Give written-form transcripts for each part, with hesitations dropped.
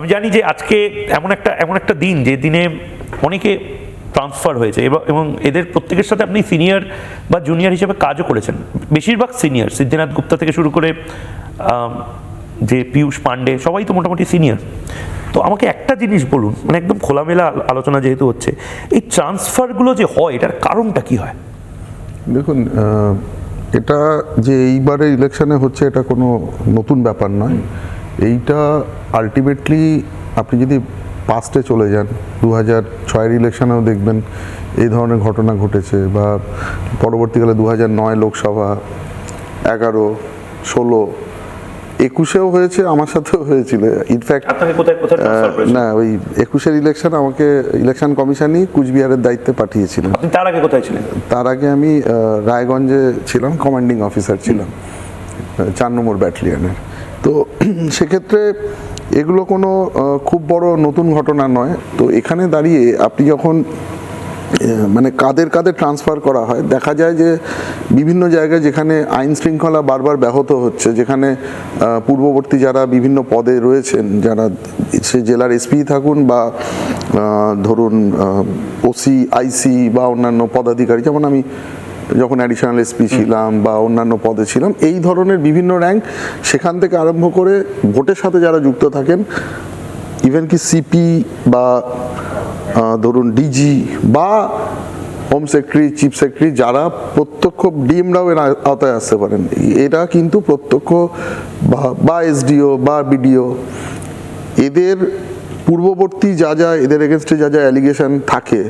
আমি জানি যে আজকে এমন একটা দিন যে দিনে অনেকে ট্রান্সফার হয়েছে এবং এদের প্রত্যেকের সাথে আপনি সিনিয়র বা জুনিয়র হিসেবে কাজও করেছেন, বেশিরভাগ সিনিয়র, সিদ্ধিনাথ গুপ্তা থেকে শুরু করে যে পীযূষ পান্ডে, সবাই তো মোটামুটি সিনিয়র। তো আমাকে একটা জিনিস বলুন, মানে একদম খোলামেলা আলোচনা যেহেতু হচ্ছে, এই ট্রান্সফারগুলো যে হয় এটার কারণটা কি হয়? দেখুন, এটা যে এইবারে ইলেকশনে হচ্ছে এটা কোনো নতুন ব্যাপার নয়। এইটা আলটিমেটলি আপনি যদি পাস্টে চলে যান, 2006-এর ইলেকশনেও দেখবেন এই ধরনের ঘটনা ঘটেছে, বা পরবর্তীকালে 2009 লোকসভা, 11, 16, 21-এও হয়েছে, আমার সাথেও হয়েছিল। ইনফ্যাক্ট না, ওই 21-এর ইলেকশন আমাকে ইলেকশন কমিশনই কুচবিহারের দায়িত্বে পাঠিয়েছিলেন। আপনি তার আগে কোথায় ছিলেন? তার আগে আমি রায়গঞ্জে ছিলাম, কমান্ডিং অফিসার ছিলাম 4 নম্বর ব্যাটালিয়নের। তো সেক্ষেত্রে এগুলো কোনো খুব বড় নতুন ঘটনা নয়। তো এখানে দাঁড়িয়ে আপনি যখন মানে কাদের ট্রান্সফার করা হয়, দেখা যায় যে বিভিন্ন জায়গায় যেখানে আইন শৃঙ্খলা বারবার ব্যাহত হচ্ছে, যেখানে পূর্ববর্তী যারা বিভিন্ন পদে রয়েছেন, যারা সে জেলার এসপি থাকুন বা ধরুন ওসি, আইসি বা অন্যান্য পদাধিকারী, যেমন আমি যখন অ্যাডিশনাল এসপি ছিলাম বা অন্যান্য পদে ছিলাম, এই ধরনের বিভিন্ন র্যাঙ্ক, সেখান থেকে আরম্ভ করে ভোটের সাথে যারা যুক্ত থাকেন, ইভেন কি সিপি বা ধরুন ডিজি বা হোম সেক্রেটারি, চিফ সেক্রেটারি, যারা প্রত্যক্ষ ডিএমরাও এর আওতায় আসতে পারেন, এরা কিন্তু প্রত্যক্ষ বা এসডিও বা বিডিও, এদের পূর্ববর্তী এদের এগেনস্টে যা অ্যালিগেশন থাকে,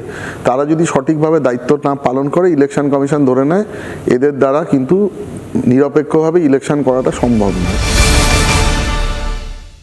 তারা যদি সঠিকভাবে দায়িত্ব না পালন করে, ইলেকশন কমিশন ধরে নেয় এদের দ্বারা কিন্তু নিরপেক্ষভাবে ইলেকশন করাটা সম্ভব নয়।